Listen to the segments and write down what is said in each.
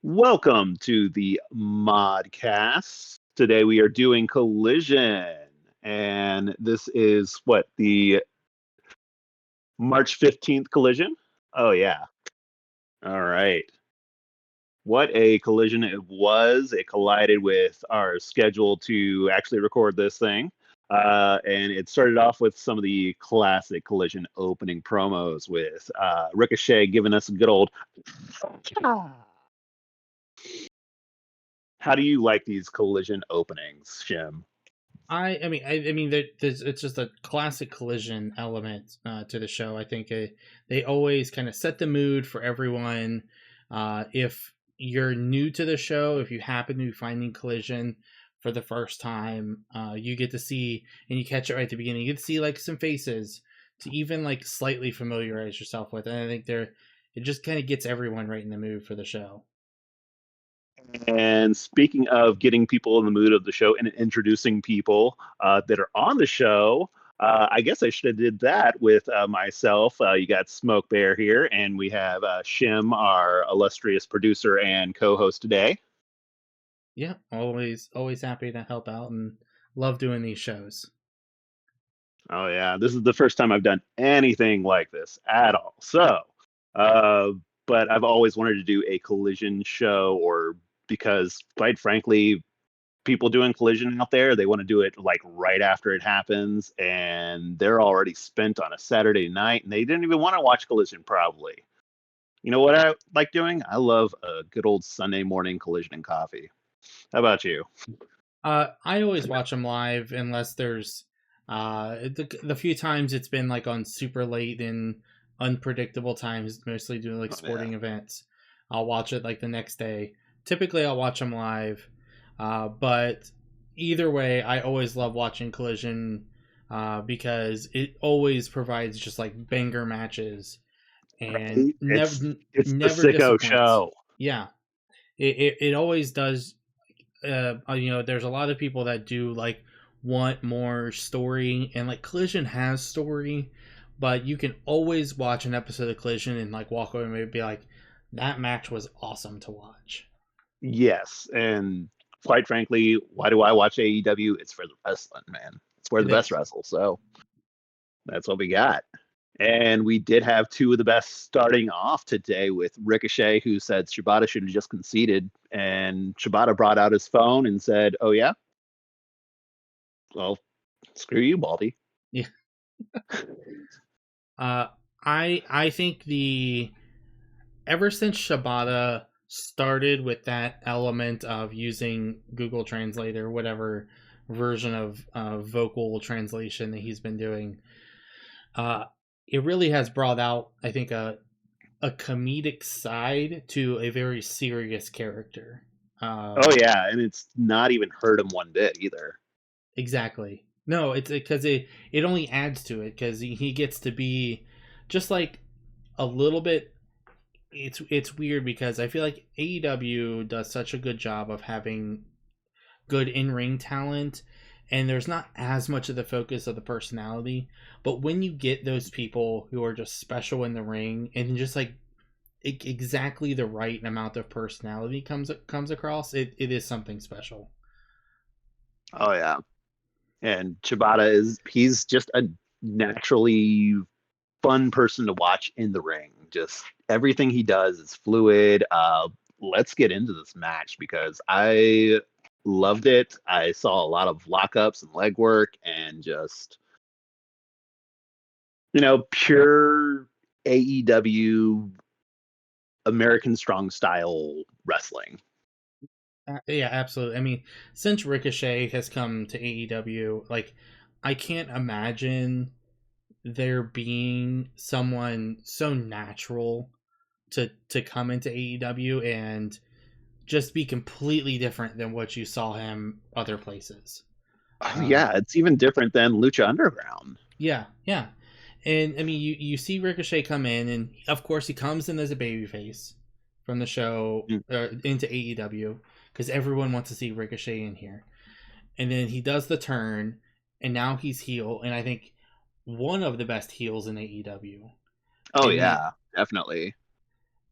Welcome to the Modcast. Today we are doing Collision, and this is the March 15th Collision? Oh, yeah. All right. What a collision it was. It collided with our schedule to actually record this thing. And it started off with some of the classic Collision opening promos with Ricochet giving us a good old. How do you like these Collision openings, Shim? It's just a classic Collision element to the show. I think they always kind of set the mood for everyone. If you're new to the show, if you happen to be finding Collision for the first time, you get to see, and you catch it right at the beginning, you get to see like some faces to even like slightly familiarize yourself with. And I think it just kind of gets everyone right in the mood for the show. And speaking of getting people in the mood of the show and introducing people that are on the show, I guess I should have did that with myself. You got Smoke Bear here, and we have Shim, our illustrious producer and co-host today. Yeah, always happy to help out and love doing these shows. Oh yeah, this is the first time I've done anything like this at all. Uh, but I've always wanted to do a Collision show, or because, quite frankly, people doing Collision out there, they want to do it like right after it happens, and they're already spent on a Saturday night, and they didn't even want to watch Collision probably. You know what I like doing? I love a good old Sunday morning Collision and coffee. How about you? I always watch them live unless there's the few times it's been like on super late and unpredictable times, mostly doing like Oh, sporting yeah. events. I'll watch it like the next day. Typically, I'll watch them live, but either way, I always love watching Collision because it always provides just like banger matches and Right? It's the never sicko disappoints. show. Yeah, it always does. There's a lot of people that do like want more story, and like Collision has story, but you can always watch an episode of Collision and like walk away and maybe be like, that match was awesome to watch. Yes, and quite frankly, why do I watch AEW? It's for the wrestling, man. It's where the It best is. wrestle. So that's what we got. And we did have two of the best starting off today with Ricochet, who said Shibata should have just conceded. And Shibata brought out his phone and said, "Oh, yeah? Well, screw you, Baldy." Yeah. uh I think the ever since Shibata started with that element of using Google Translate or whatever version of vocal translation that he's been doing, uh, it really has brought out, I think, a comedic side to a very serious character. Oh, Um, yeah. And it's not even hurt him one bit either. exactly. No, it's because it only adds to it because he gets to be just like a little bit. It's weird because I feel like AEW does such a good job of having good in ring talent, and there's not as much of the focus of the personality. But when you get those people who are just special in the ring and just like exactly the right amount of personality comes across, it is something special. Oh, yeah. And he's just a naturally fun person to watch in the ring. Just everything he does is fluid. Let's get into this match because I loved it. I saw a lot of lockups and leg work and just, pure AEW American strong style wrestling. Yeah, absolutely. I mean, since Ricochet has come to AEW, like I can't imagine there being someone so natural to come into AEW and just be completely different than what you saw him other places. Oh, Uh, yeah, it's even different than Lucha Underground. yeah, yeah. And I mean, you see Ricochet come in, and of course he comes in as a babyface from the show Mm. into AEW because everyone wants to see Ricochet in here. And then he does the turn, and now he's heel, and I think one of the best heels in AEW. Oh, And then yeah, definitely.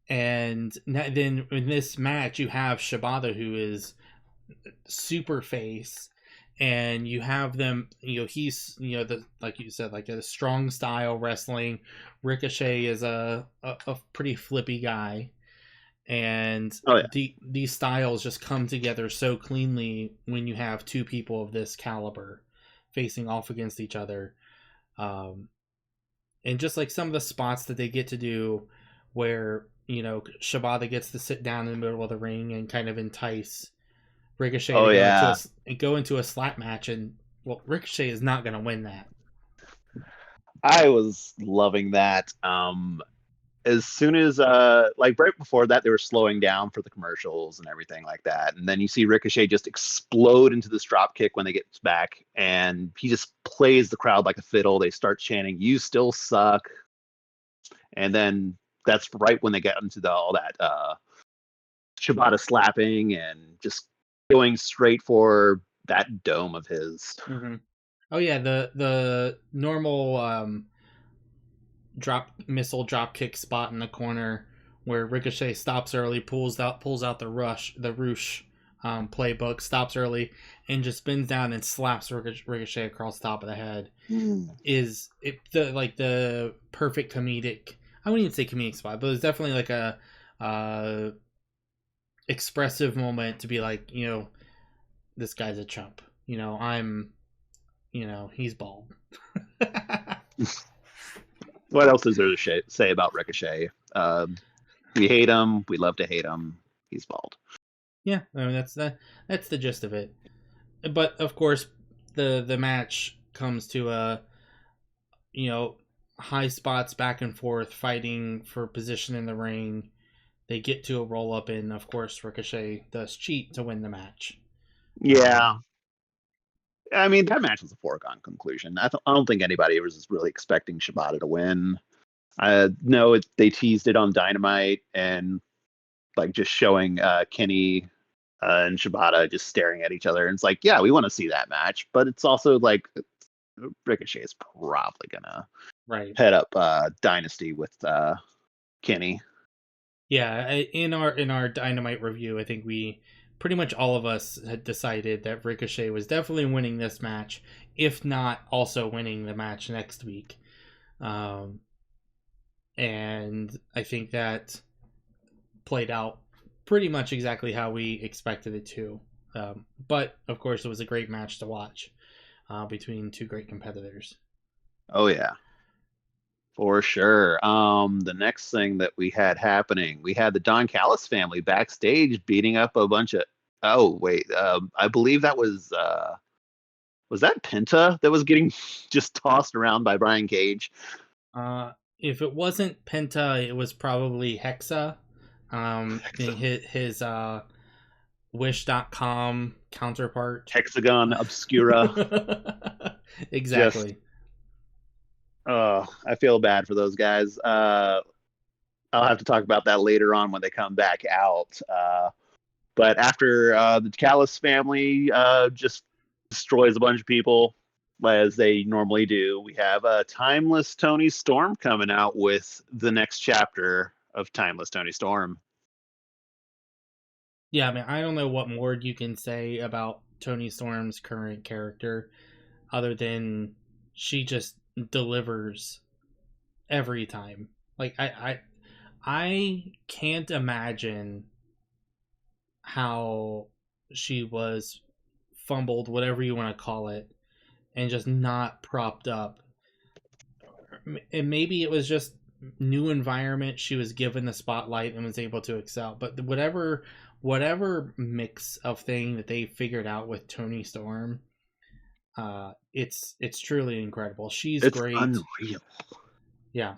And then in this match, you have Shibata, who is super face, and you have them. He's like you said, like a strong style wrestling. Ricochet is a pretty flippy guy, and Oh yeah. these styles just come together so cleanly when you have two people of this caliber facing off against each other. And just like some of the spots that they get to do, where Shibata gets to sit down in the middle of the ring and kind of entice Ricochet Oh to yeah. go into a slap match, and well, Ricochet is not going to win that. I was loving that. As soon as like right before that, they were slowing down for the commercials and everything like that, and then you see Ricochet just explode into this drop kick when they get back, and he just plays the crowd like a fiddle. They start chanting, "You still suck," and then that's right when they get into all that Shibata slapping and just going straight for that dome of his. Mm-hmm. Oh yeah, the normal drop kick spot in the corner where Ricochet stops early, pulls out the Roosh playbook, stops early, and just spins down and slaps Ricochet across the top of the head. Is it the perfect comedic? I wouldn't even say comedic spot, but it's definitely like a expressive moment to be like, this guy's a chump. He's bald. What else is there to say about Ricochet? We hate him. We love to hate him. He's bald. Yeah, I mean that's the gist of it. But of course, the match comes to a high spots back and forth, fighting for position in the ring. They get to a roll up, and of course, Ricochet does cheat to win the match. Yeah. I mean, that match was a foregone conclusion. I don't think anybody was really expecting Shibata to win. No, they teased it on Dynamite and like just showing Kenny and Shibata just staring at each other. And it's like, yeah, we want to see that match, but it's also like Ricochet is probably gonna head up Dynasty with Kenny. Yeah, in our Dynamite review, I think we pretty much all of us had decided that Ricochet was definitely winning this match, if not also winning the match next week. And I think that played out pretty much exactly how we expected it to. But of course, it was a great match to watch between two great competitors. Oh yeah, for sure. The next thing that we had happening, we had the Don Callis family backstage beating up a bunch of. Oh wait, I believe that was that Penta that was getting just tossed around by Brian Cage. If it wasn't Penta, it was probably Hexa. His Wish.com counterpart. Hexagon Obscura. Exactly. Just, I feel bad for those guys. I'll have to talk about that later on when they come back out. But after the Callis family just destroys a bunch of people, as they normally do, we have Timeless Tony Storm coming out with the next chapter of Timeless Tony Storm. Yeah, I mean, I don't know what more you can say about Tony Storm's current character other than she just delivers every time. Like I can't imagine how she was fumbled, whatever you want to call it, and just not propped up. And maybe it was just new environment, she was given the spotlight and was able to excel. But whatever mix of thing that they figured out with Tony Storm, it's truly incredible. It's great. Unreal. Yeah.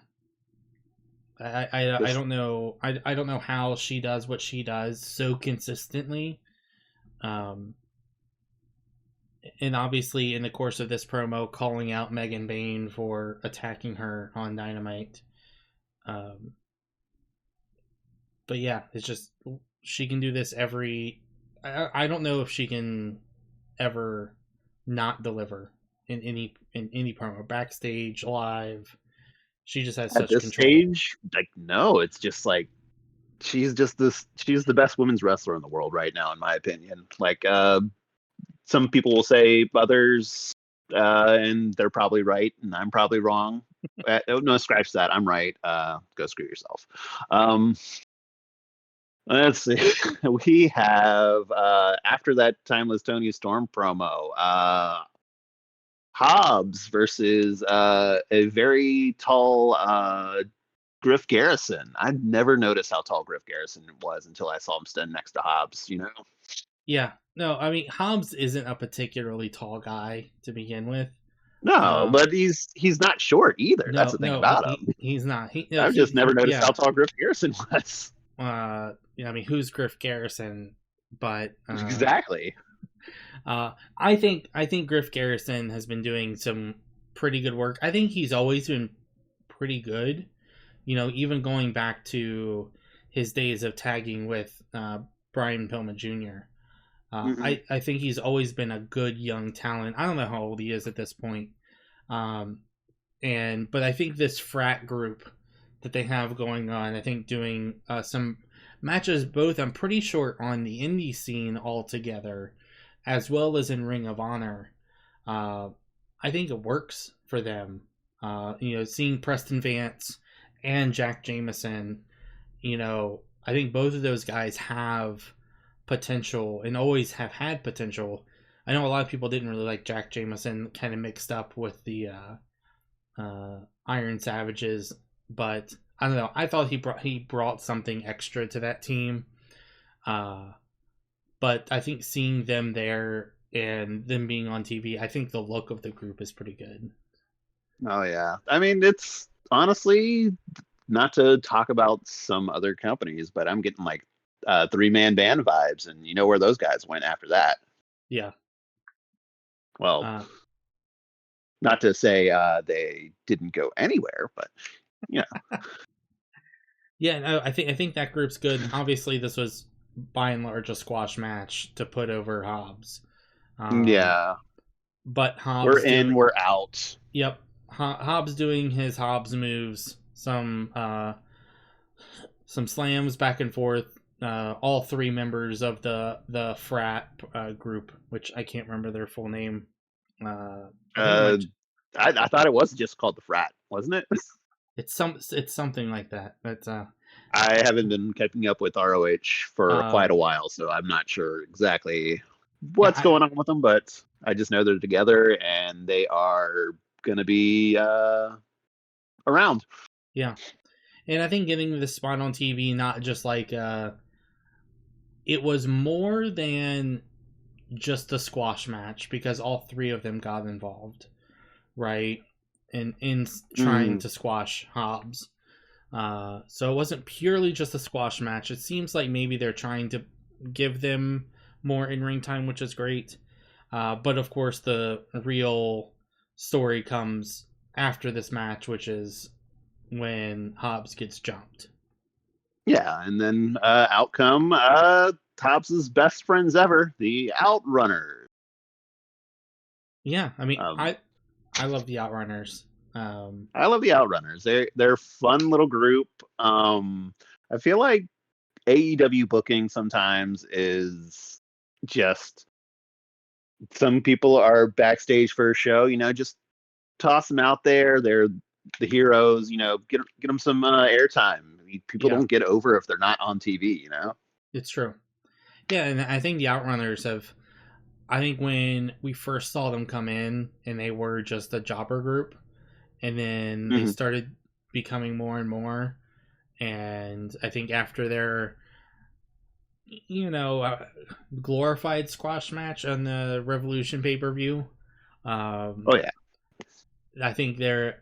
I don't know. I don't know how she does what she does so consistently. And obviously, in the course of this promo, calling out Megan Bayne for attacking her on Dynamite. But yeah, it's just she can do this every. I don't know if she can ever not deliver in any promo, backstage, live. She just has At such this control. stage, like no, it's just like she's the best women's wrestler in the world right now, in my opinion. Like, some people will say others, and they're probably right, and I'm probably wrong. Oh, no, scratch that. I'm right. Go screw yourself. Let's see. We have, after that Timeless Tony Storm promo, Hobbs versus a very tall Griff Garrison. I'd never noticed how tall Griff Garrison was until I saw him stand next to Hobbs, you know? Yeah. No, I mean Hobbs isn't a particularly tall guy to begin with. No, but he's not short either. That's the thing about him. He's not. I've just never noticed how tall Griff Garrison was. I mean, who's Griff Garrison? But exactly. I think Griff Garrison has been doing some pretty good work. I think he's always been pretty good. You know, even going back to his days of tagging with Brian Pillman Jr. I think he's always been a good young talent. I don't know how old he is at this point. But I think this frat group that they have going on, I think doing some matches both, I'm pretty sure, on the indie scene altogether, as well as in Ring of Honor. I think it works for them. Seeing Preston Vance and Jack Jameson, I think both of those guys have potential and always have had potential. I know a lot of people didn't really like Jack Jameson, kind of mixed up with the Iron Savages, but I don't know. I thought he brought something extra to that team. But I think seeing them there and them being on TV, I think the look of the group is pretty good. Oh yeah, I mean, it's honestly, not to talk about some other companies, but I'm getting like 3-man band vibes, and you know where those guys went after that. Yeah. Well, not to say they didn't go anywhere, but yeah. Yeah, no, I think that group's good. Obviously, this was by and large a squash match to put over Hobbs. Yeah. But Hobbs, we're in, we're out. Yep. Hobbs doing his Hobbs moves, some slams back and forth. All three members of the frat group, which I can't remember their full name. I thought it was just called the frat, wasn't it? It's something like that. But I haven't been keeping up with ROH for quite a while, so I'm not sure exactly what's going on with them. But I just know they're together and they are gonna be around. Yeah, and I think getting this spot on TV, not just like it was more than just a squash match, because all three of them got involved, right? In trying to squash Hobbs. So it wasn't purely just a squash match. It seems like maybe they're trying to give them more in-ring time, which is great. But of course, the real story comes after this match, which is when Hobbs gets jumped. Yeah, and then out come Hobbs' best friends ever, the Outrunners. Yeah, I mean, I love the Outrunners. I love the Outrunners. They're a fun little group. I feel like AEW booking sometimes is just, some people are backstage for a show, just toss them out there. They're the heroes, get them some airtime. People don't get over if they're not on TV, It's true. Yeah, and I think the Outrunners I think when we first saw them come in and they were just a jobber group, and then they started becoming more and more. And I think after their, glorified squash match on the Revolution pay-per-view, oh yeah, I think they're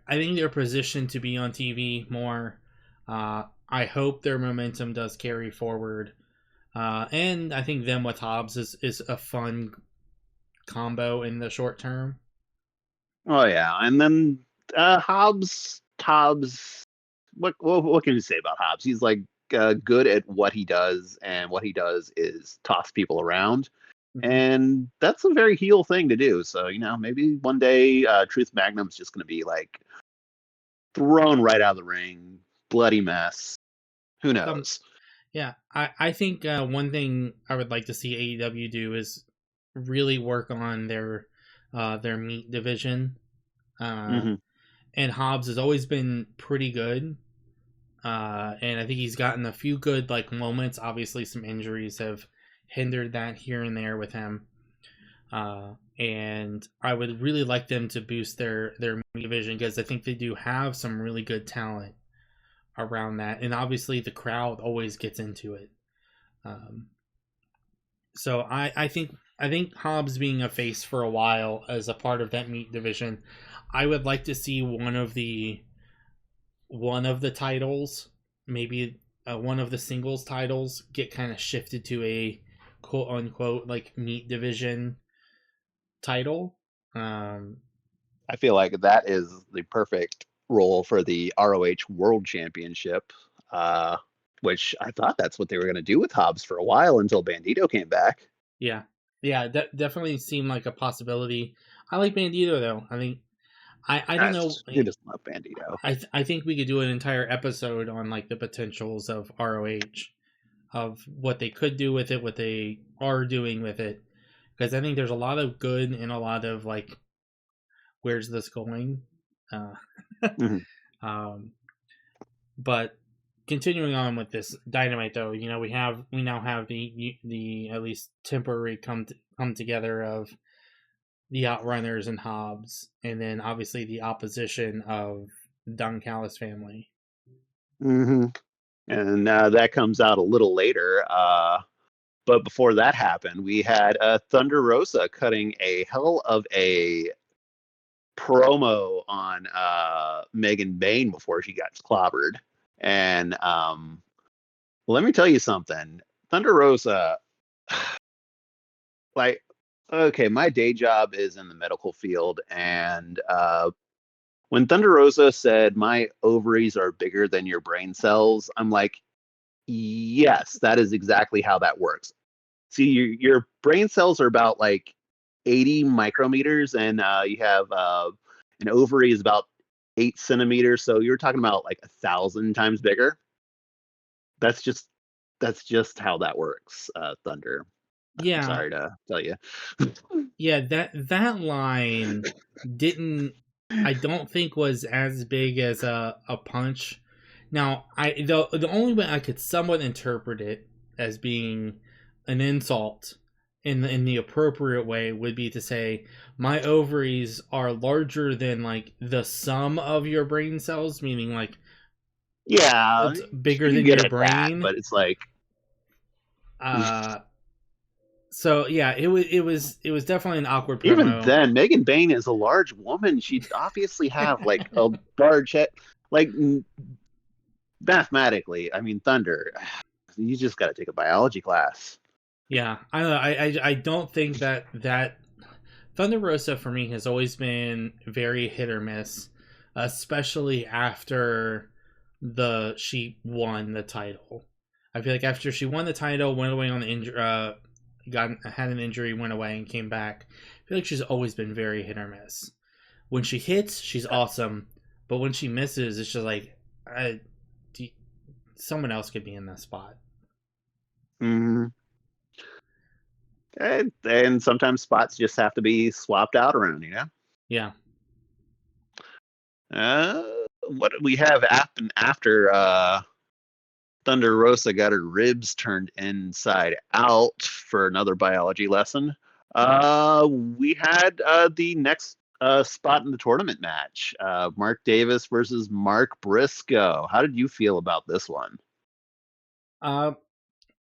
positioned to be on TV more. I hope their momentum does carry forward. And I think them with Hobbs is a fun combo in the short term. Oh yeah, and then Hobbs. What can you say about Hobbs? He's like good at what he does, and what he does is toss people around, and that's a very heel thing to do. So maybe one day Truth Magnum's just going to be like thrown right out of the ring, bloody mess. Who knows? Yeah, I think one thing I would like to see AEW do is really work on their meat division. Uh, Hmm. and Hobbs has always been pretty good. And I think he's gotten a few good like moments. Obviously, some injuries have hindered that here and there with him. And I would really like them to boost their meat division because I think they do have some really good talent around that, and obviously the crowd always gets into it. Um, so I think Hobbs being a face for a while as a part of that meat division, I would like to see one of the titles, maybe one of the singles titles, get kind of shifted to a quote unquote like meat division title. Um, I feel like that is the perfect role for the ROH World Championship, uh, which I thought that's what they were going to do with Hobbs for a while until Bandito came back. yeah, yeah, that definitely seemed like a possibility. I like Bandito though. I think I don't know. Who doesn't love Bandito? I think we could do an entire episode on like the potentials of ROH, of what they could do with it, what they are doing with it, because I think there's a lot of good and a lot of like, where's this going? Uh, Hmm. um, but continuing on with this Dynamite, though, we now have the at least temporary come together of the Outrunners and Hobbs, and then obviously the opposition of Don Callis family. Hmm. And that comes out a little later. But before that happened, we had Thunder Rosa cutting a hell of a promo on Megan Bain before she got clobbered. And let me tell you something. Thunder Rosa, like, okay, my day job is in the medical field. And when Thunder Rosa said, my ovaries are bigger than your brain cells, I'm like, yes, that is exactly how that works. See, your brain cells are about like 80 micrometers, and you have an ovary is about 8 centimeters. So you're talking about like 1,000 times bigger. That's just that's just how that works, Thunder. I'm Yeah, sorry to tell you. yeah, that line didn't, I don't think, was as big as a punch. Now, the only way I could somewhat interpret it as being an insult in the appropriate way would be to say my ovaries are larger than like the sum of your brain cells, meaning like Yeah, it's you bigger can than get your at that, brain. but it's like Uh so yeah, it was definitely an awkward even promo. then, Megan Bain is a large woman. She'd obviously have like a large head. Like mathematically, I mean, Thunder, you just got to take a biology class. Yeah, I don't know. I don't think that Thunder Rosa for me has always been very hit or miss, especially after the she won the title. I feel like after she won the title, went away on the injury, had an injury, went away and came back. I feel like she's always been very hit or miss. When she hits, she's awesome, but when she misses, it's just like, I, someone else could be in that spot. Mm-hmm. And sometimes spots just have to be swapped out around, you know? Yeah. Uh, what did we have after Thunder Rosa got her ribs turned inside out for another biology lesson? We had the next spot in the tournament match, Mark Davis versus Mark Briscoe. How did you feel about this one? Uh,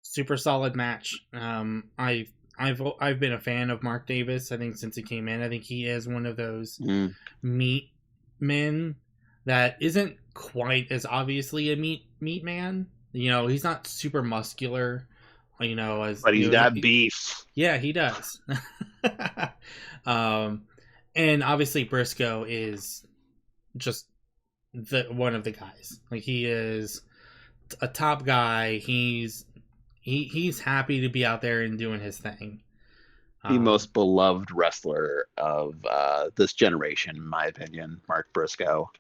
Super solid match. I've been a fan of Mark Davis. I think since he came in, I think he is one of those Mm. meat men that isn't quite as obviously a meat man. He's not super muscular. As But he's got beef. yeah, he does. um, and obviously Briscoe is just the one of the guys. Like, he is a top guy. He's happy to be out there and doing his thing. The Um, most beloved wrestler of this generation, in my opinion, Mark Briscoe.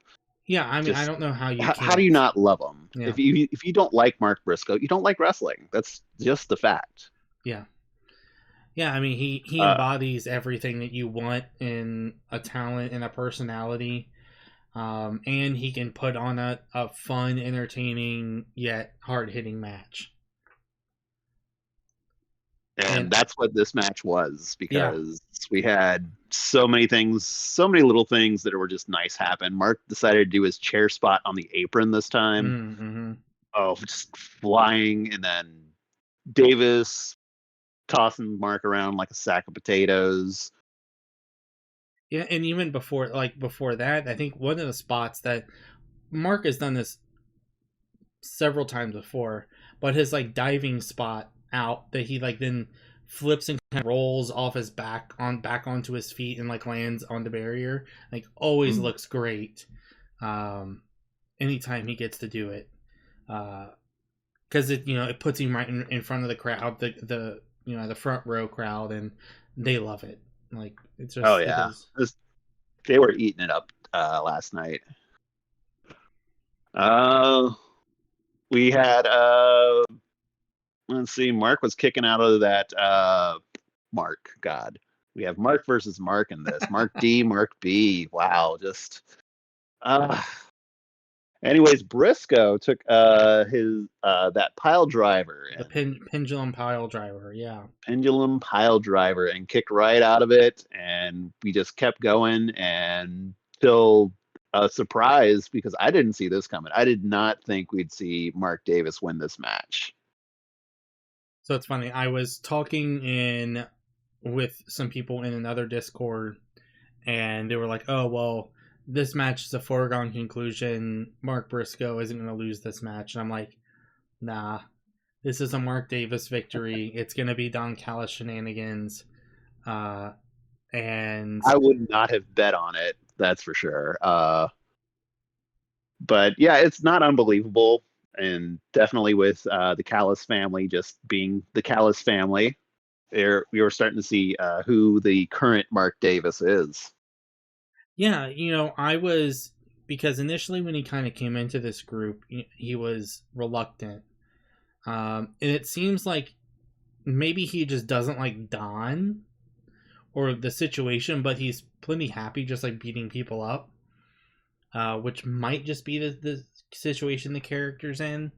Yeah, I mean, I Just don't know how you how do can't. you not love him? Yeah, If you don't like Mark Briscoe, you don't like wrestling. That's just the fact. yeah, yeah. I mean, he Uh, embodies everything that you want in a talent and a personality. And he can put on a fun, entertaining yet hard hitting match. and And that's what this match was, yeah, because we had so many things, so many little things that were just nice happen. Mark decided to do his chair spot on the apron this time. mm-hmm. Oh, just flying, and then Davis tossing Mark around like a sack of potatoes. Yeah, and even before that, I think one of the spots that Mark has done this several times before, but his like diving spot out that he like then flips and kind of rolls off his back onto his feet and like lands on the barrier, like always Mm. looks great. Anytime he gets to do it, because it puts him right in front of the crowd, the front row crowd, and they love it. Like Oh it yeah, is. they were eating it up last night. Uh, we had let's see, Mark was kicking out of that Mark. God, we have Mark versus Mark in this. Mark D, Mark B. Wow, just uh. Anyways, Briscoe took his that pile driver The and pendulum pile driver, yeah. pendulum pile driver and kicked right out of it, and we just kept going and till a surprise, because I didn't see this coming. I did not think we'd see Mark Davis win this match. So it's funny. I was talking in with some people in another Discord, and they were like, "Oh well, this match is a foregone conclusion. Mark Briscoe isn't going to lose this match." And I'm like, "Nah, this is a Mark Davis victory. It's going to be Don Callis shenanigans." Uh, and I would not have bet on it, that's for sure. But yeah, it's not unbelievable, and definitely with the Callis family just being the Callis family, there we were starting to see who the current Mark Davis is. yeah, I was because initially when he kind of came into this group, he was reluctant. And it seems like maybe he just doesn't like Don or the situation, but he's plenty happy just like beating people up, which might just be the situation the character's in,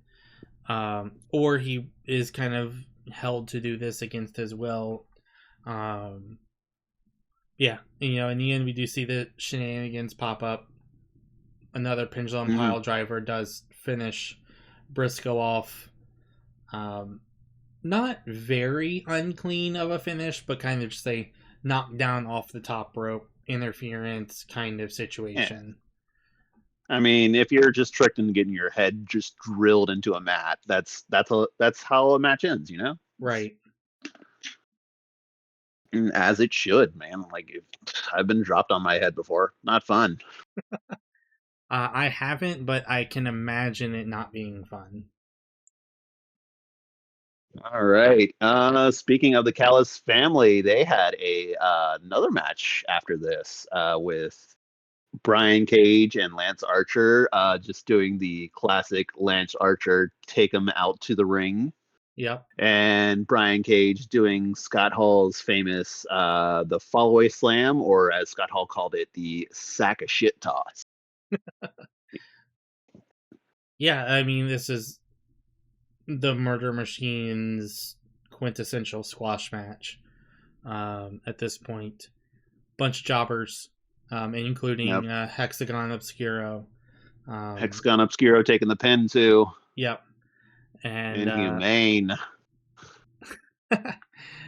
or he is kind of held to do this against his will. Um, yeah, in the end, we do see the shenanigans pop up. Another pendulum Mhm. pile driver does finish Briscoe off. Um, Not very unclean of a finish, but kind of just a knockdown off the top rope interference kind of Yeah. situation. I mean, if you're just tricked into getting your head just drilled into a mat, that's how a match ends, you know? Right. And as it should, man. Like I've been dropped on my head before. Not fun. I haven't, but I can imagine it not being fun. All right. Speaking of the Callis family, they had a another match after this with Brian Cage and Lance Archer, just doing the classic Lance Archer take him out to the ring, Yep. and Brian Cage doing Scott Hall's famous the Fallaway Slam, or as Scott Hall called it, the sack of shit toss. Yeah, I mean, this is the Murder Machine's quintessential squash match at this point. Bunch of jobbers, Yep. including Hexagon Obscuro. Hexagon Obscuro taking the pin too. Yep. And Inhumane.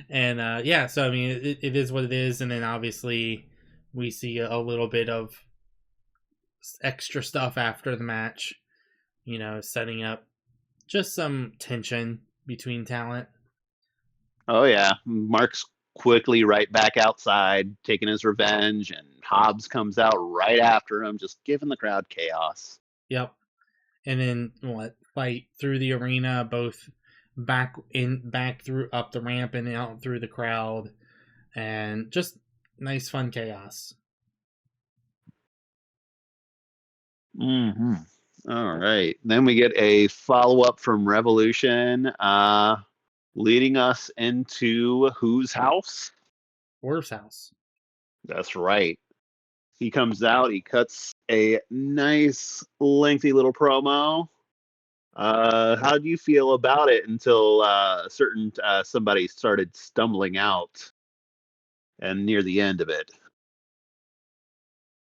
and yeah, so I mean, it is what it is, and then obviously we see a little bit of extra stuff after the match, setting up just some tension between talent. Oh yeah, Mark's quickly right back outside, taking his revenge, and Hobbs comes out right after him, just giving the crowd chaos. Yep. And then what? Fight through the arena, both back through up the ramp and out through the crowd, and just nice fun chaos. Mm-hmm. All right. Then we get a follow-up from Revolution, leading us into whose house? Swerve's house. That's right. He comes out, he cuts a nice, lengthy little promo. How do you feel about it until certain somebody started stumbling out and near the end of it?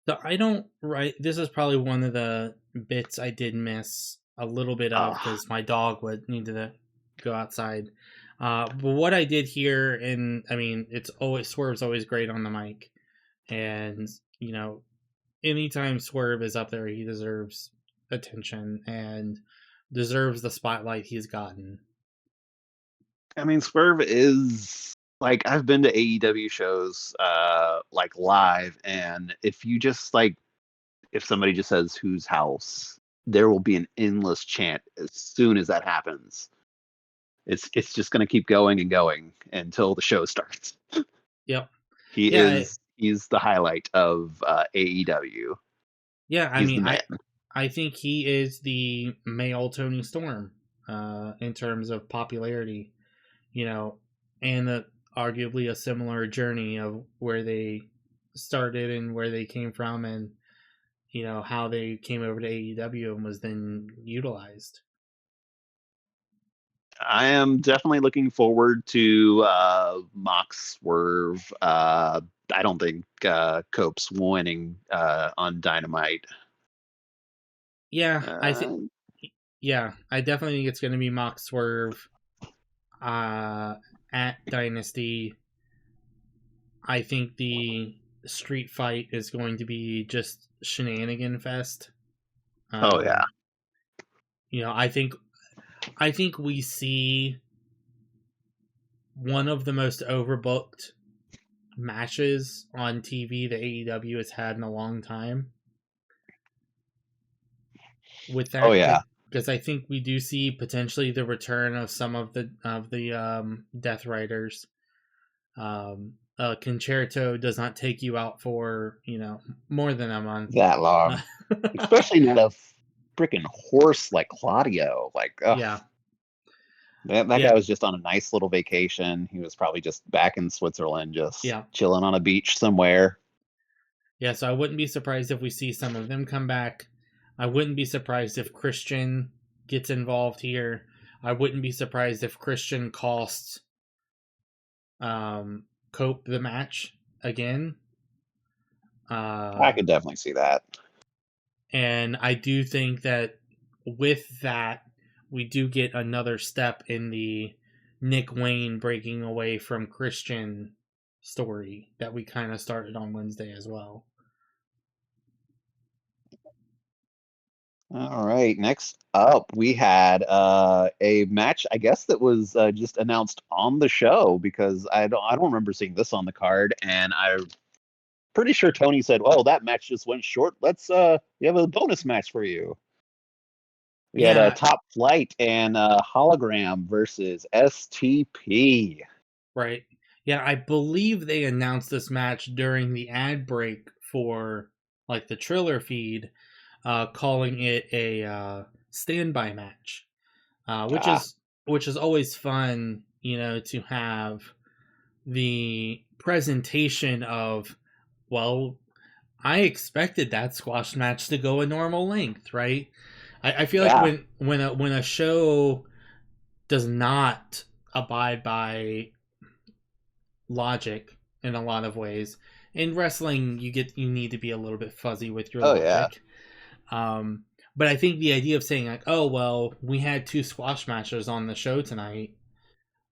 So I don't right. This is probably one of the bits I did miss a little bit of Ah, because my dog would need to go outside. But what I did here, and I mean, it's always Swerve's always great on the mic, and you know, anytime Swerve is up there, he deserves attention and deserves the spotlight he's gotten. I mean, Swerve is like I've been to AEW shows like live, and if you just like if somebody just says whose house, there will be an endless chant as soon as that happens. It's just gonna keep going and going until the show starts. Yep. He Yeah. he's the highlight of AEW. Yeah. I He's mean, the man. I think he is the male Tony Storm in terms of popularity. You know, and arguably a similar journey of where they started and where they came from, and you know how they came over to AEW and was then utilized. I am definitely looking forward to Mox Swerve. I don't think Cope's winning on Dynamite. Yeah, I think. Uh, Yeah, I definitely think it's going to be Mock Swerve uh, at Dynasty. I think the street fight is going to be just shenanigan fest. oh yeah, Um, you know, I think we see one of the most overbooked matches on TV that AEW has had in a long time. With oh that, yeah. because I think we do see potentially the return of some of the Death Riders. Concerto does not take you out for more than a month. That long, especially not a freaking horse like Claudio. Like, ugh. Yeah, That yeah, guy was just on a nice little vacation. He was probably just back in Switzerland, just yeah, chilling on a beach somewhere. yeah. So I wouldn't be surprised if we see some of them come back. I wouldn't be surprised if Christian gets involved here. I wouldn't be surprised if Christian costs Cope the match again. I Uh, could definitely see that. and I do think that with that, we do get another step in the Nick Wayne breaking away from Christian story that we kind of started on Wednesday as well. All right, next up we had a match. I guess that was just announced on the show because I don't remember seeing this on the card, and I'm pretty sure Tony said, "Oh, that match just went short. Let's we have a bonus match for you." We had a Yeah, Top Flight and Hologram versus STP. right. Yeah, I believe they announced this match during the ad break for like the Triller feed, calling it a standby match, which Ah, is always fun, to have the presentation of, well, I expected that squash match to go a normal length, right? I feel like yeah. when a show does not abide by logic in a lot of ways, in wrestling you need to be a little bit fuzzy with your Oh yeah. logic. But I think the idea of saying like, oh well, we had two squash matches on the show tonight.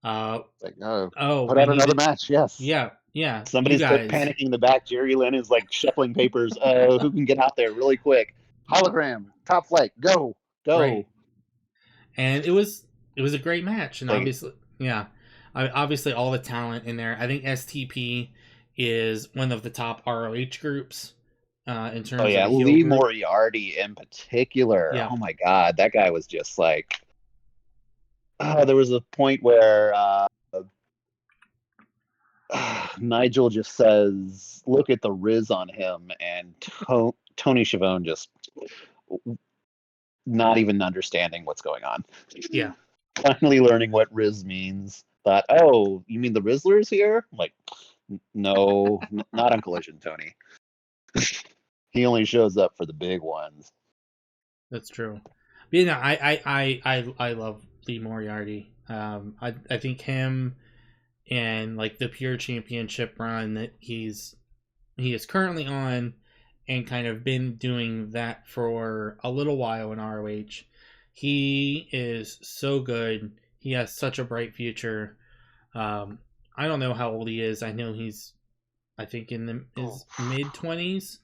Like, no, Oh, put we out need another to, match. Yes. yeah, you Somebody's guys, panicking in the back. Jerry Lynn is like shuffling papers. Who can get out there really quick? Hologram, Top Flight, go, right? go. And it was a great match, and Like, obviously, yeah, obviously all the talent in there. I think STP is one of the top ROH groups in oh terms of yeah, a heel Lee group. Moriarty in particular. Yeah, Oh my God, that guy was just like. There was a point where Nigel just says, "Look at the Riz on him," and Tony Schiavone just not even understanding what's going on. Yeah. Finally learning what Riz means. Thought, oh, you mean the Rizzler's here? I'm like, no, not on Collision, Tony. He only shows up for the big ones. That's true. But, you know, I love Lee Moriarty. I think him and like the Pure Championship run that he is currently on, and kind of been doing that for a little while in ROH. He is so good. He has such a bright future. I don't know how old he is. I know I think in his mid-20s,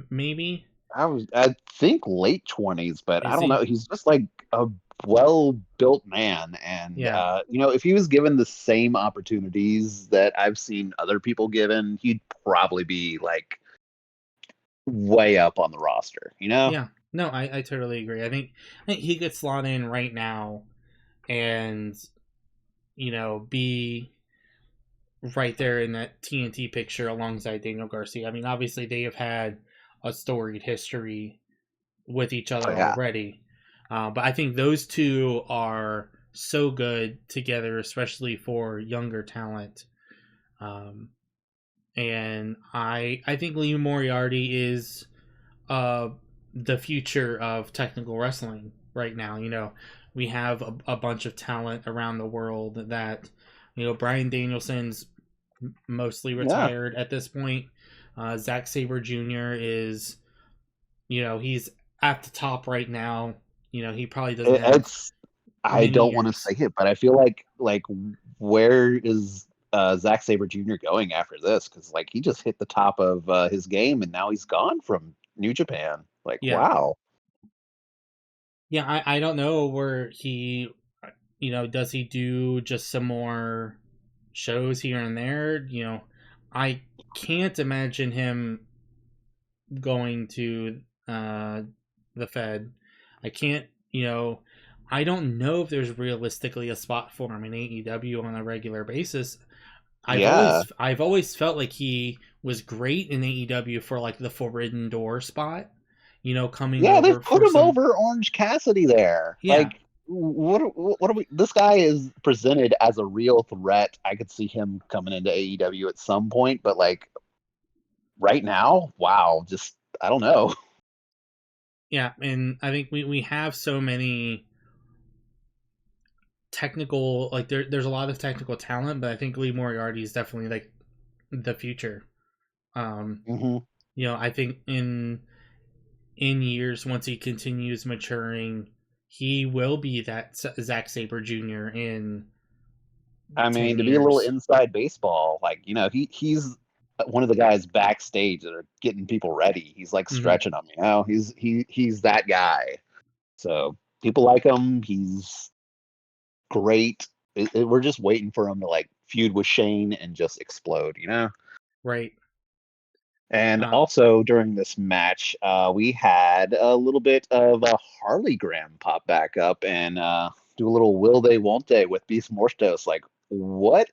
maybe. I think late 20s, but Is I don't he? know. He's just like a well-built man, and Yeah. if he was given the same opportunities that I've seen other people given, he'd probably be like way up on the roster. Yeah. No, I totally agree. I think he could slot in right now and, be right there in that TNT picture alongside Daniel Garcia. I mean, obviously they have had a storied history with each Oh other yeah, already, but I think those two are so good together, especially for younger talent. And I think Lee Moriarty is the future of technical wrestling right now. We have a bunch of talent around the world that, Bryan Danielson's mostly yeah. retired at this point. Zack Sabre Jr. is, he's at the top right now. He probably doesn't have It's I many don't want to years. say it, but I feel like where is Zack Sabre Jr. going after this? Because like he just hit the top of his game, and now he's gone from New Japan. Like Yeah. wow. Yeah, I don't know where he, does he do just some more shows here and there? I can't imagine him going to the Fed. I can't, I don't know if there's realistically a spot for him in AEW on a regular basis. Yeah. I've always felt like he was great in AEW for like the Forbidden Door spot, coming Yeah, over they've put for him some. over Orange Cassidy there. Yeah. Like, what are we? This guy is presented as a real threat. I could see him coming into AEW at some point, but like right now, wow, just I don't know. Yeah, and I think we have so many technical, like there's a lot of technical talent, but I think Lee Moriarty is definitely like the future. Um, Hmm. I think in years, once he continues maturing, he will be that Zack Sabre Jr. in I 10 mean, to be a little years. inside baseball, like he's one of the guys backstage that are getting people ready. He's like Hmm. stretching them. He's that guy. So people like him. He's great. We're just waiting for him to like feud with Shane and just explode. Right. And Uh, also during this match, we had a little bit of a Harley Graham pop back up and do a little will they won't they with Beast Mortos. Like, what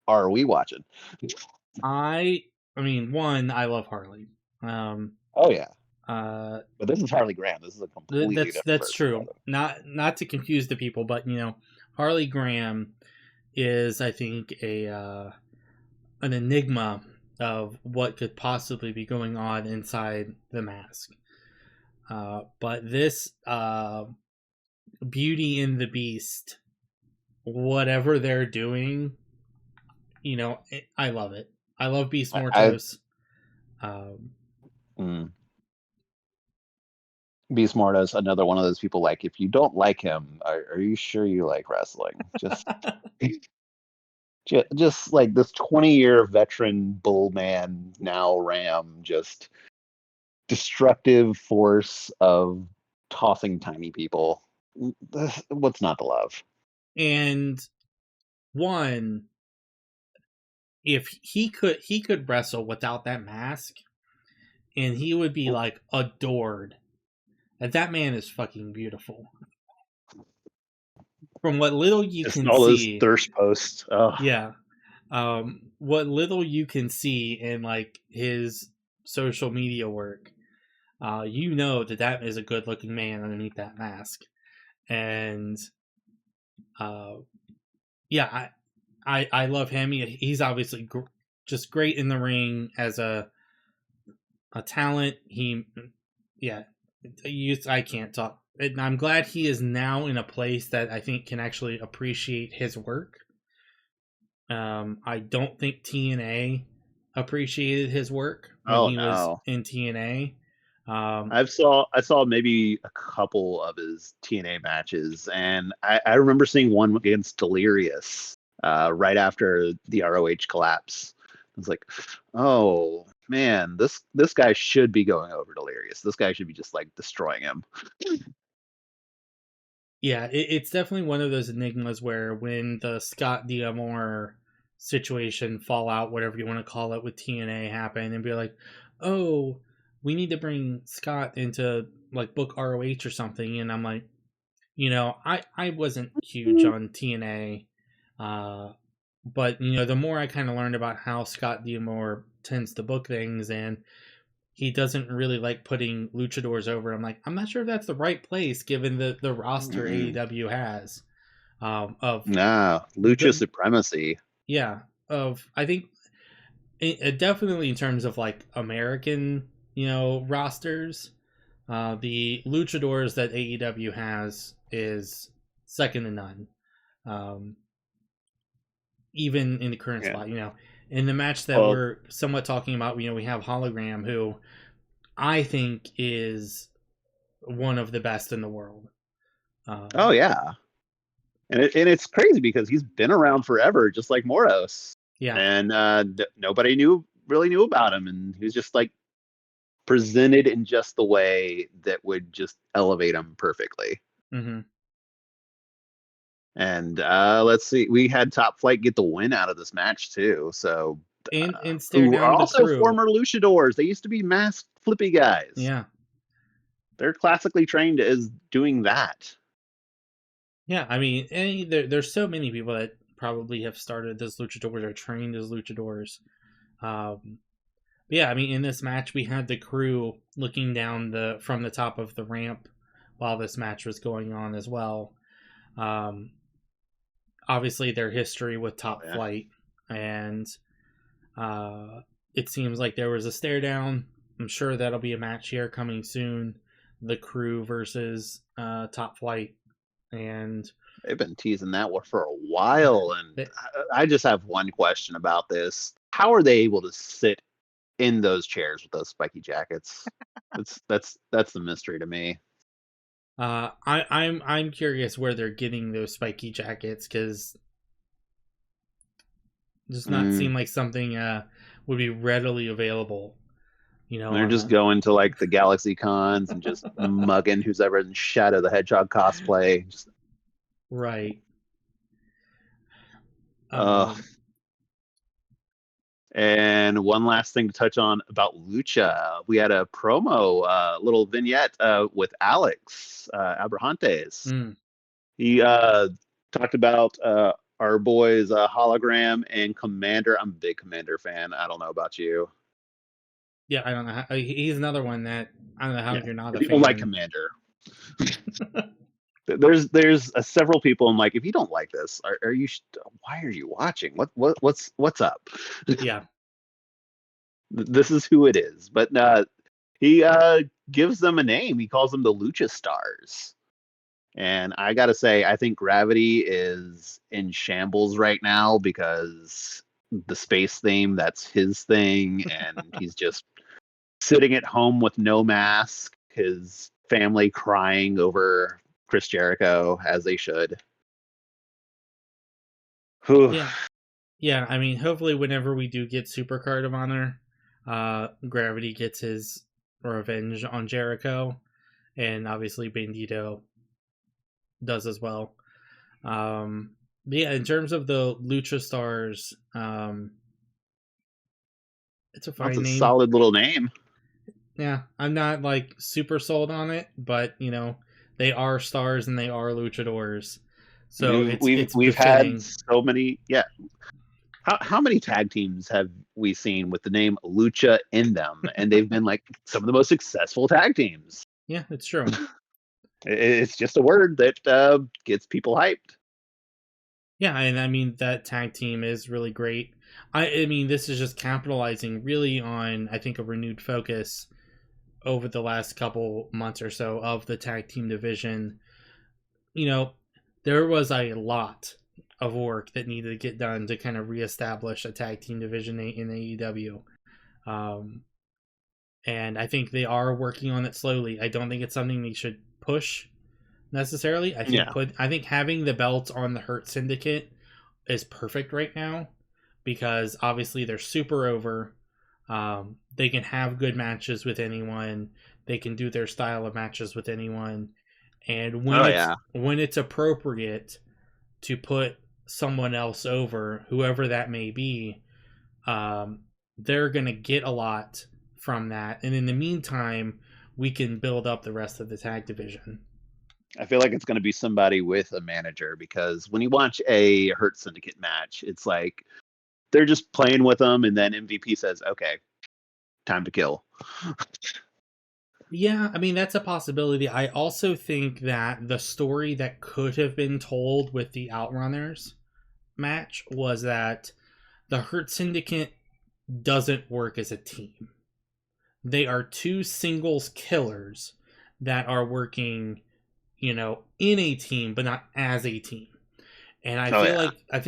are we watching? I mean, one, I love Harley. Um, Oh yeah, uh, but this is Harley Graham. This is a completely different that's person, true. brother. Not to confuse the people, but Harley Graham is, I think, a an enigma of what could possibly be going on inside the mask. But this Beauty and the Beast, whatever they're doing, I love it. I love Beast I Mortos. Um, mm, Beast Mortos, another one of those people. Like, if you don't like him, are you sure you like wrestling? Just like this 20-year veteran bull man, now Ram, just destructive force of tossing tiny people. What's not to love? and one, if he could wrestle without that mask, and he would be like adored. And that man is fucking beautiful. From what little you Just can all those see, thirst posts. Oh, yeah. What little you can see in like his social media work, you know that is a good looking man underneath that mask. And yeah, I love him. He's obviously just great in the ring as a talent. I can't talk. And I'm glad he is now in a place that I think can actually appreciate his work. I don't think TNA appreciated his work when he was in TNA. I saw maybe a couple of his TNA matches, and I remember seeing one against Delirious right after the ROH collapse. I was like, oh man, this guy should be going over Delirious. This guy should be just like destroying him. Yeah, it's definitely one of those enigmas where when the Scott D'Amore situation, fallout, whatever you want to call it, with TNA happened, and be like, oh, we need to bring Scott into like book ROH or something, and I'm like, I wasn't huge on TNA, but the more I kind of learned about how Scott D'Amore tends to book things, and he doesn't really like putting luchadors over. I'm like, I'm not sure if that's the right place given the roster AEW has. Lucha supremacy. Yeah, I think definitely in terms of like American, rosters, the luchadors that AEW has is second to none. Even in the current spot, in the match that we're somewhat talking about, we have Hologram, who I think is one of the best in the world. Oh yeah, and it's crazy because he's been around forever, just like Moros. Yeah, and nobody really knew about him, and he was just like presented in just the way that would just elevate him perfectly. Mm-hmm. And let's see, we had Top Flight get the win out of this match too. So and stare who down are the also crew. Former luchadors. They used to be masked flippy guys. Yeah, they're classically trained as doing that. Yeah, I mean, there's so many people that probably have started as luchadors or trained as luchadors. Yeah, I mean, in this match, we had the crew looking down from the top of the ramp while this match was going on as well. Obviously, their history with Top Flight, and it seems like there was a stare down. I'm sure that'll be a match here coming soon. The crew versus Top Flight. And they've been teasing that one for a while, and I just have one question about this: how are they able to sit in those chairs with those spiky jackets? that's the mystery to me. I'm curious where they're getting those spiky jackets, because it does not seem like something would be readily available. They're just going to like the Galaxy Cons and just mugging who's ever in Shadow the Hedgehog cosplay. Right. And one last thing to touch on about Lucha. We had a promo, little vignette with Alex Abrahantes. He talked about our boys Hologram and Commander. I'm a big Commander fan. I don't know about you. Yeah, I don't know. He's another one that I don't know how you're not a fan. People like Commander. There's several people. I'm like, if you don't like this, are you? Why are you watching? What's up? Yeah, this is who it is. But he gives them a name. He calls them the Lucha Stars. And I gotta say, I think Gravity is in shambles right now because the space theme, that's his thing, and he's just sitting at home with no mask, his family crying over Chris Jericho, as they should. Yeah. I mean, hopefully, whenever we do get Supercard of Honor, Gravity gets his revenge on Jericho, and obviously Bandito does as well. Yeah, in terms of the Lucha Stars, it's a fine name. Solid little name. Yeah, I'm not like super sold on it, but they are stars and they are luchadors. So we've had so many. Yeah, How many tag teams have we seen with the name Lucha in them, and they've been like some of the most successful tag teams? Yeah, it's true. It's just a word that gets people hyped. Yeah, and I mean that tag team is really great. I mean this is just capitalizing really on I think a renewed focus over the last couple months or so of the tag team division. You know, there was a lot of work that needed to get done to kind of reestablish a tag team division in AEW. Um, and I think they are working on it slowly. I don't think it's something they should push necessarily. Yeah. I think having the belts on the Hurt Syndicate is perfect right now because obviously they're super over. They can have good matches with anyone. They can do their style of matches with anyone. And when it's appropriate to put someone else over, whoever that may be, they're gonna get a lot from that. And in the meantime, we can build up the rest of the tag division. I feel like it's going to be somebody with a manager because when you watch a Hurt Syndicate match, it's like they're just playing with them, and then MVP says, "Okay, time to kill." Yeah, I mean that's a possibility. I also think that the story that could have been told with the Outrunners match was that the Hurt Syndicate doesn't work as a team. They are two singles killers that are working, in a team but not as a team. And I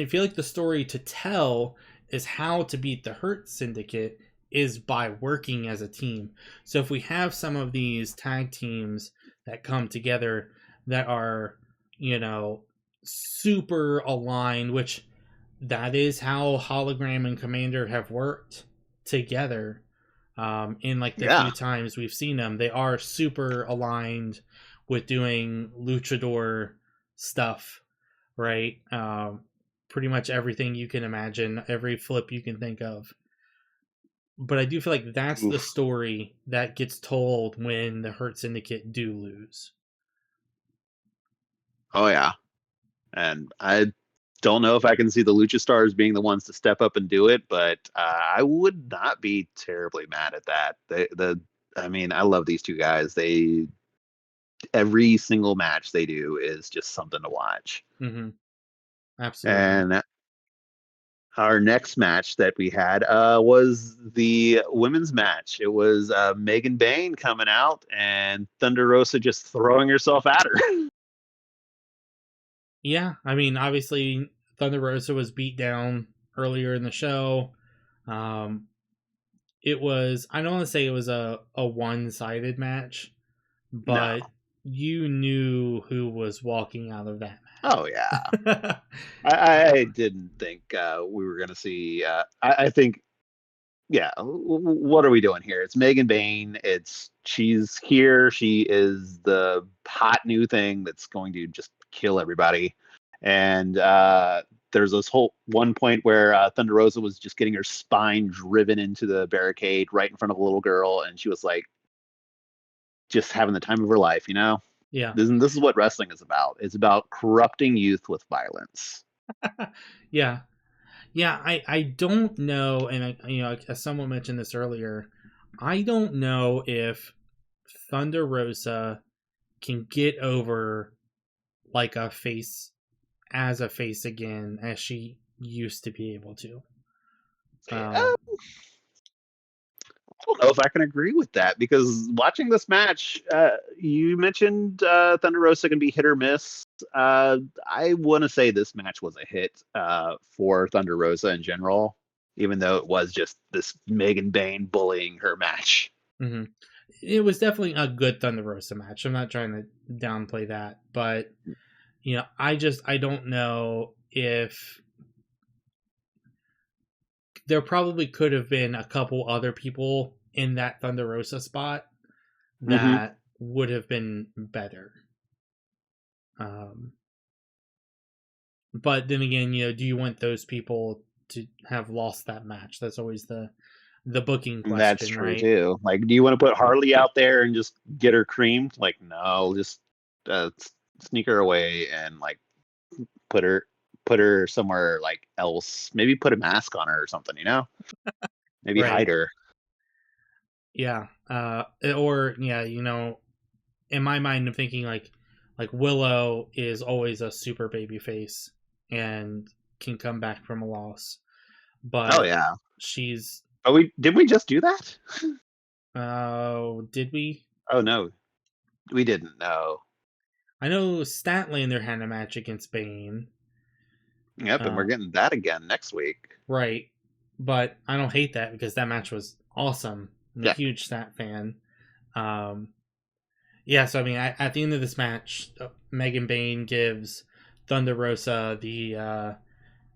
feel like the story to tell is how to beat the Hurt Syndicate is by working as a team. So if we have some of these tag teams that come together that are, super aligned, which that is how Hologram and Commander have worked together. In like the few times we've seen them, they are super aligned with doing luchador stuff, right? Pretty much everything you can imagine, every flip you can think of. But I do feel like that's the story that gets told when the Hurt Syndicate do lose. Oh yeah, and I don't know if I can see the Lucha Stars being the ones to step up and do it, but I would not be terribly mad at that. I mean, I love these two guys. Every single match they do is just something to watch. Mm-hmm. Absolutely. And our next match that we had was the women's match. It was Megan Bayne coming out and Thunder Rosa just throwing herself at her. Yeah, I mean, obviously Thunder Rosa was beat down earlier in the show. It was, I don't want to say it was a one-sided match, but you knew who was walking out of that match. Oh yeah. I didn't think we were going to see I think what are we doing here? It's Megan Bayne. She's here. She is the hot new thing that's going to just kill everybody. And there's this whole one point where Thunder Rosa was just getting her spine driven into the barricade right in front of a little girl, and she was like, just having the time of her life, Yeah. This is what wrestling is about. It's about corrupting youth with violence. Yeah. Yeah, I don't know, and as someone mentioned this earlier, I don't know if Thunder Rosa can get over like a face again as she used to be able to. I don't know if I can agree with that because watching this match, you mentioned Thunder Rosa can be hit or miss. I want to say this match was a hit for Thunder Rosa in general, even though it was just this Megan Bayne bullying her match. Mm-hmm. It was definitely a good Thunder Rosa match. I'm not trying to downplay that, but I don't know if there probably could have been a couple other people in that Thunder Rosa spot that would have been better. But then again, do you want those people to have lost that match? That's always the booking question. That's true, right? Too. Like, do you want to put Harley out there and just get her creamed? Like, no, just sneak her away and like put her put her somewhere like else. Maybe put a mask on her or something, Maybe Right. hide her. Yeah. Or yeah, in my mind, I'm thinking like Willow is always a super baby face and can come back from a loss, Oh but yeah. she's. Oh, did we just do that? Did we? Oh no, we didn't. No. I know Statlander had a match against Bane. Yep, and we're getting that again next week. Right, but I don't hate that because that match was awesome. I'm a Yeah. huge Stat fan. Um, yeah, so I mean, at the end of this match, Megan Bane gives Thunder Rosa the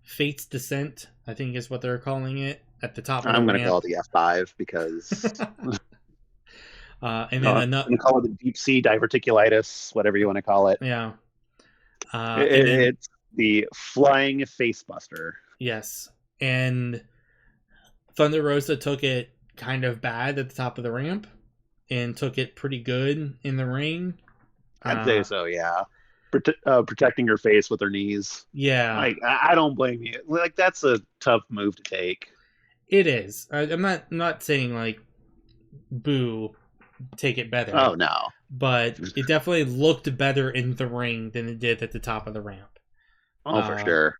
Fate's Descent, I think is what they're calling it, at the top of the I'm gonna call ramp. it the F5 because And no, then I'm another, gonna call it the deep sea diverticulitis, whatever you want to call it. yeah, and then It's the flying face buster. yes, and Thunder Rosa took it kind of bad at the top of the ramp and took it pretty good in the ring. I'd say so, yeah. Protecting her face with her knees. Yeah, Like, I don't blame you. Like, that's a tough move to take. it is. I'm not saying like boo, take it better, Oh no. but it definitely looked better in the ring than it did at the top of the ramp. Oh, for sure.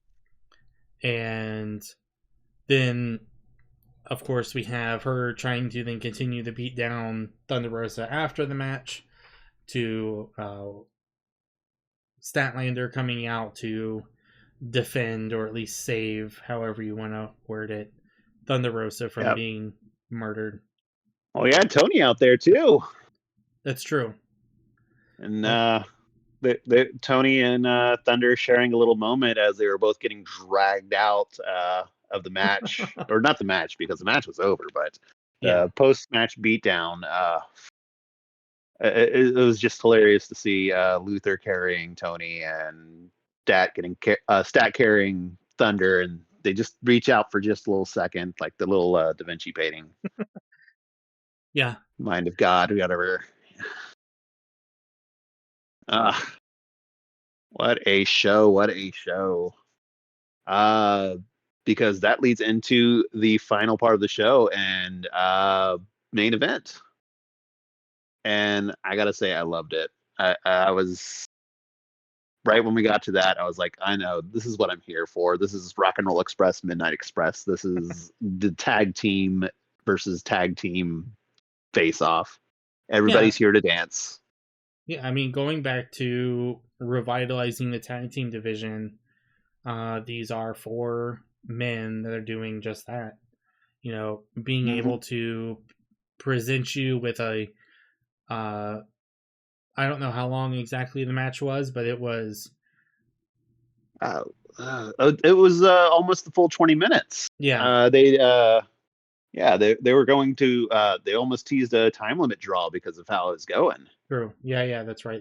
And then, of course, we have her trying to then continue to beat down Thunder Rosa after the match to Statlander coming out to defend or at least save, however you want to word it, Thunder Rosa from Yep. being murdered. Oh, yeah, Tony out there too. That's true. And Tony and Thunder sharing a little moment as they were both getting dragged out of the match, or not the match because the match was over, but Yeah. the post-match beatdown. It was just hilarious to see Luther carrying Tony and Stat carrying Thunder, and they just reach out for just a little second, like the little Da Vinci painting. Yeah. Mind of God, whatever. What a show! What a show! Because that leads into the final part of the show and main event. And I gotta say, I loved it. I was right when we got to that. I was like, I know this is what I'm here for. This is Rock and Roll Express, Midnight Express. This is the tag team versus tag team face off. Everybody's here to dance. Yeah, I mean, going back to revitalizing the tag team division, these are 4 men that are doing just that. Being able to present you with a, I don't know how long exactly the match was, but it was. It was almost the full 20 minutes. Yeah. They were going to. They almost teased a time limit draw because of how it was going. True. Yeah, that's right.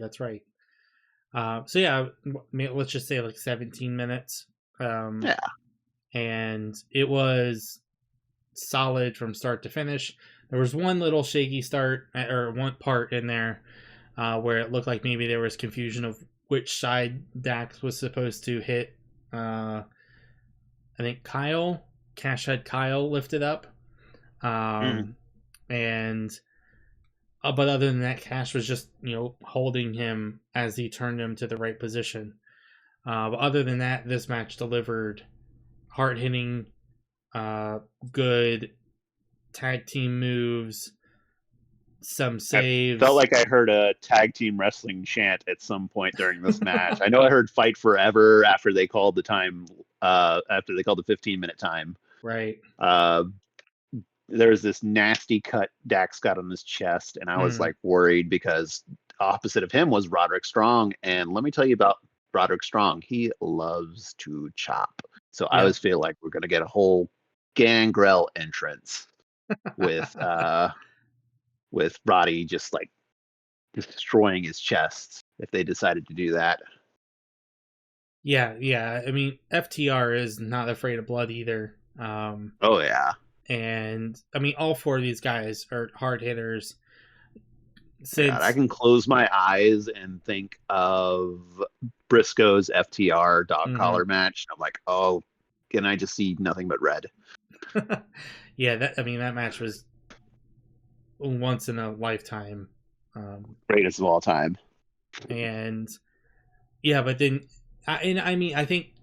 So yeah, let's just say like 17 minutes. Yeah. And it was solid from start to finish. There was one little shaky start or one part in there where it looked like maybe there was confusion of which side Dax was supposed to hit. I think Cash had Kyle lifted up. And but other than that, Cash was just holding him as he turned him to the right position. But other than that, this match delivered hard hitting, good tag team moves, some saves. I felt like I heard a tag team wrestling chant at some point during this match. I know I heard "Fight Forever" after they called the time. After they called the 15-minute time. Right. There was this nasty cut Dax got on his chest, and I was like worried because opposite of him was Roderick Strong, and let me tell you about Roderick Strong. He loves to chop, so I always feel like we're gonna get a whole Gangrel entrance with Roddy just like destroying his chest if they decided to do that. Yeah. I mean, FTR is not afraid of blood either. Oh yeah. And I mean, all 4 of these guys are hard hitters. God, I since can close my eyes and think of Briscoe's FTR dog mhm. collar match. I'm like, oh, can I just see nothing but red? Yeah, that match was once in a lifetime. Greatest of all time. And yeah, but then I think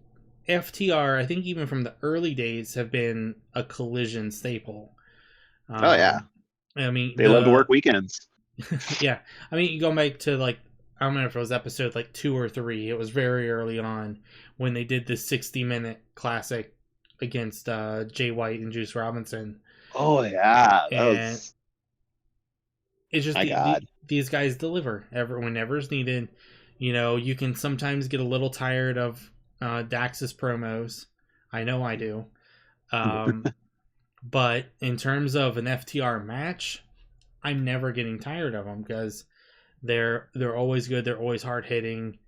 FTR, I think even from the early days have been a Collision staple. Oh yeah, Um I mean they love to work the weekends. yeah, I mean you go back to like I don't remember if it was episode like 2 or 3. It was very early on when they did this 60-minute classic against Jay White and Juice Robinson. Oh yeah, that And was it's just my God. these guys deliver whenever's needed. You know, you can sometimes get a little tired of Dax's promos. I know I do. Um, but in terms of an FTR match, I'm never getting tired of them because they're always good. They're always hard hitting,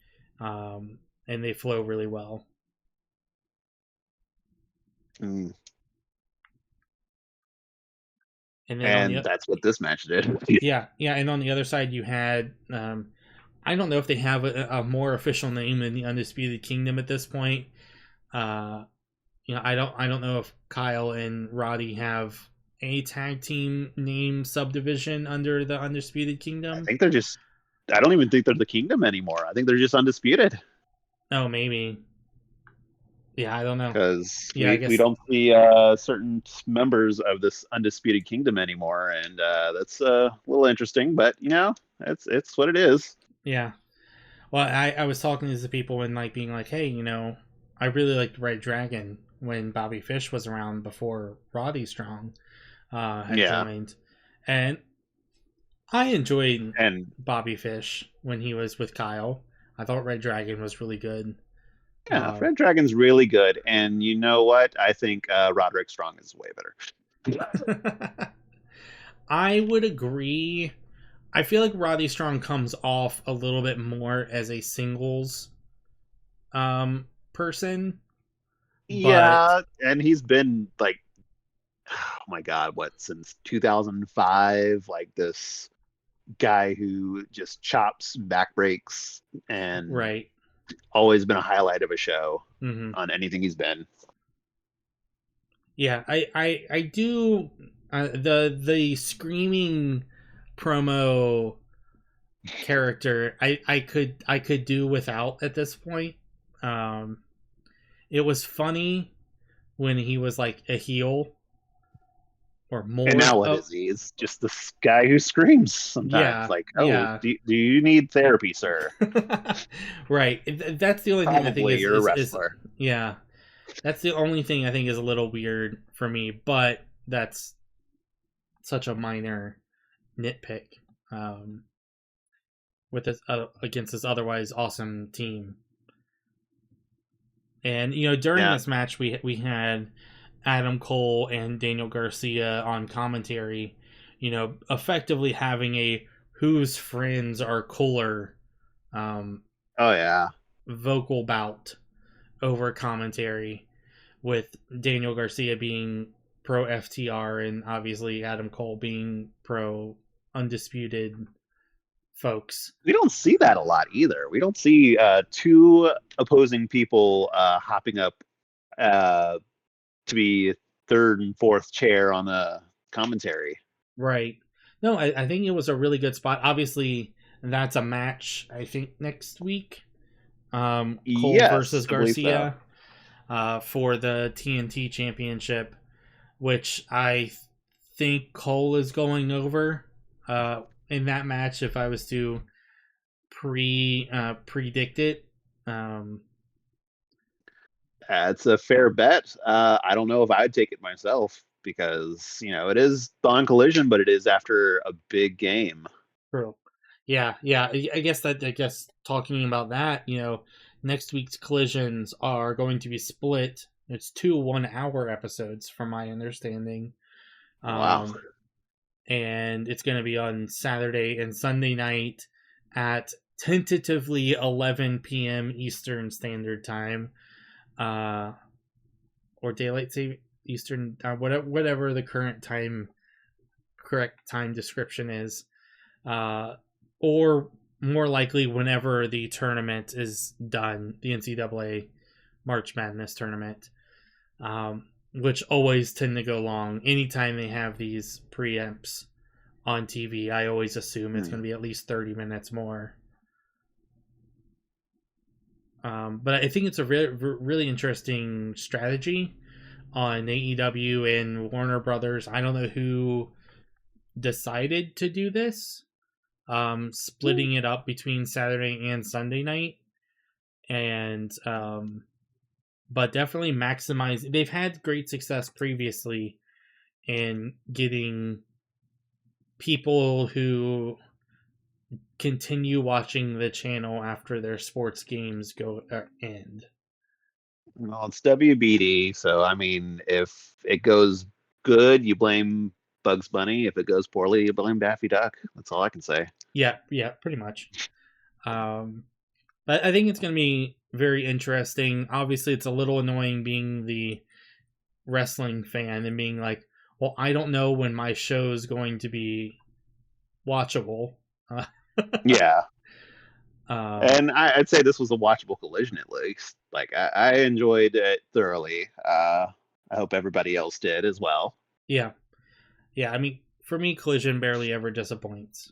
and they flow really well. Mm. And then on And the that's what this match did. yeah, and on the other side you had I don't know if they have a more official name than the Undisputed Kingdom at this point. Uh, I don't know if Kyle and Roddy have a tag team name subdivision under the Undisputed I Kingdom. think they're just. I don't even think they're the Kingdom anymore. I think they're just undisputed Oh, maybe. Yeah, I don't know. because Yeah, I we guess. don't see certain members of this undisputed kingdom anymore, and that's a little interesting. But it's what it is. Yeah. Well, I was talking to the people and like being like, hey, I really liked Red Dragon when Bobby Fish was around before Roddy Strong had Yeah, joined, and I enjoyed and Bobby Fish when he was with Kyle. I thought Red Dragon was really good. yeah, Uh, Red Dragon's really good, and you know what? I think Roderick Strong is way better. I would agree. I feel like Roddy Strong comes off a little bit more as a singles person, but Yeah, and he's been like, oh my God, what, since 2005? Like this guy who just chops back breaks and right. always been a highlight of a show Hmm. on anything he's been. Yeah, I do the screaming promo character. I could do without at this point. Um, it was funny when he was like a heel or And more. now what Oh, is he? It's just this guy who screams sometimes. yeah, Like, oh, yeah. do you need therapy, sir? Right. That's the only thing I think Probably you're a is wrestler. yeah. That's the only thing I think is a little weird for me, but that's such a minor nitpick um, with this against this otherwise awesome team. And during Yeah, this match, we had Adam Cole and Daniel Garcia on commentary. Effectively having a whose friends are cooler um, oh yeah. vocal bout over commentary, with Daniel Garcia being pro FTR and obviously Adam Cole being pro undisputed folks. We don't see that a lot either. We don't see two opposing people hopping up uh, to be third and fourth chair on the commentary. Right. No, I think it was a really good spot. Obviously, that's a match, I think, next week. Cole Yes, versus I believe so. Garcia for the TNT Championship, which I think Cole is going over in that match if I was to predict it. Um, It's a fair bet. I don't know if I'd take it myself because it is on Collision, but it is after a big game. True. Yeah, yeah. I guess talking about that, next week's collisions are going to be split. It's 2 1-hour episodes, from my understanding, Wow. um, and it's going to be on Saturday and Sunday night at tentatively 11 p.m. Eastern Standard Time, uh, or daylight save Eastern, whatever the correct time description is. or more likely whenever the tournament is done, the NCAA March Madness tournament, which always tend to go long. Anytime they have these preamps on TV, I always assume it's going to be at least 30 minutes more. But I think it's a really interesting strategy on AEW and Warner Brothers. I don't know who decided to do this, splitting it up between Saturday and Sunday night, and but definitely maximize. They've had great success previously in getting people who continue watching the channel after their sports games end. Well, it's WBD, so I mean, if it goes good, you blame Bugs Bunny. If it goes poorly, you blame Daffy Duck. That's all I can say. Yeah, pretty much. But I think it's going to be very interesting. Obviously, it's a little annoying being the wrestling fan and being like, well, I don't know when my show's going to be watchable. Yeah. And I'd say this was a watchable Collision at least. Like, I enjoyed it thoroughly. I hope everybody else did as well. Yeah. I mean, for me, Collision barely ever disappoints.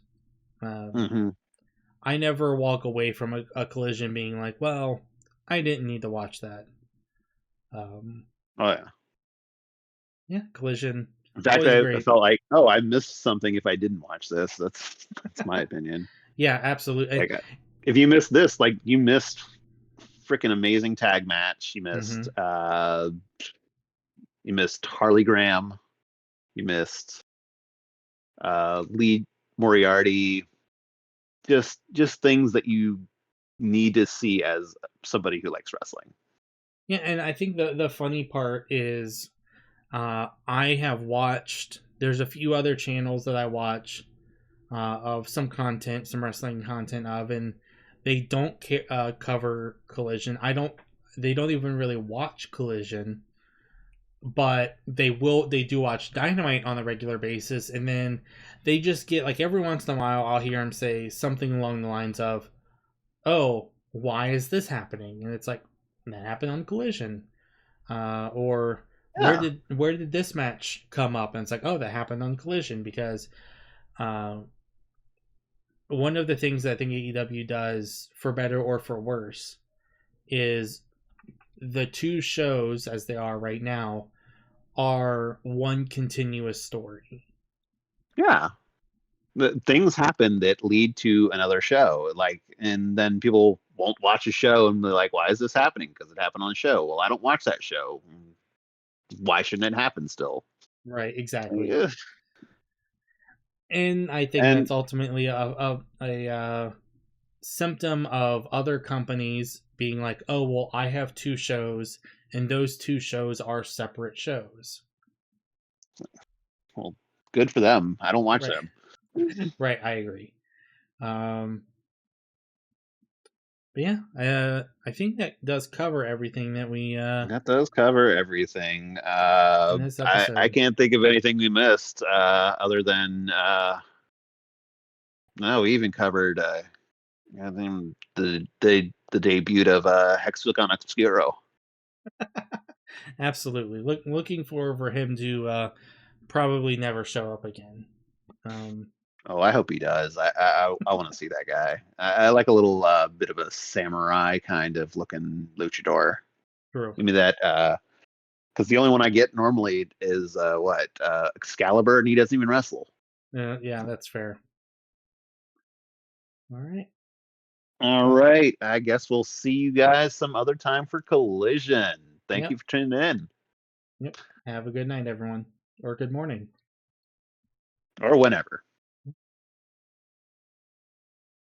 I never walk away from a Collision being like, well, I didn't need to watch that. Oh, yeah. Yeah, Collision. In fact, I felt like, oh, I missed something if I didn't watch this. That's my opinion. Yeah, absolutely. Like, if you missed this, like, you missed freaking amazing tag match. You missed you missed Harley Graham. You missed Lee Moriarty. Just things that you need to see as somebody who likes wrestling. Yeah, and I think the funny part is I have watched, there's a few other channels that I watch of some content, some wrestling content of, and they don't cover Collision. They don't even really watch Collision, but they do watch Dynamite on a regular basis, and then they just get, like, every once in a while I'll hear them say something along the lines of, oh, why is this happening? And it's like, that happened on Collision. Or where did this match come up? And it's like, oh, that happened on Collision, because one of the things that I think AEW does, for better or for worse, is the two shows as they are right now are one continuous story. Yeah. Things happen that lead to another show, like, and then people won't watch a show and they're like, why is this happening? Because it happened on a show. Well, I don't watch that show. Why shouldn't it happen still? Right, exactly. Yeah. And I think that's ultimately a symptom of other companies being like, oh, well, I have two shows, and those two shows are separate shows. Well, good for them. I don't watch them. Right, I agree. But yeah, I think that does cover everything that we. That does cover everything. I can't think of anything we missed other than no, we even covered I think the debut of Hexagon Obscuro. Absolutely, looking forward for him to probably never show up again. Oh, I hope he does. I want to see that guy. I like a little bit of a samurai kind of looking luchador. True. Give me that, because the only one I get normally is Excalibur, and he doesn't even wrestle. Yeah, that's fair. All right. I guess we'll see you guys some other time for Collision. Thank you for tuning in. Yep. Have a good night, everyone, or good morning, or whenever.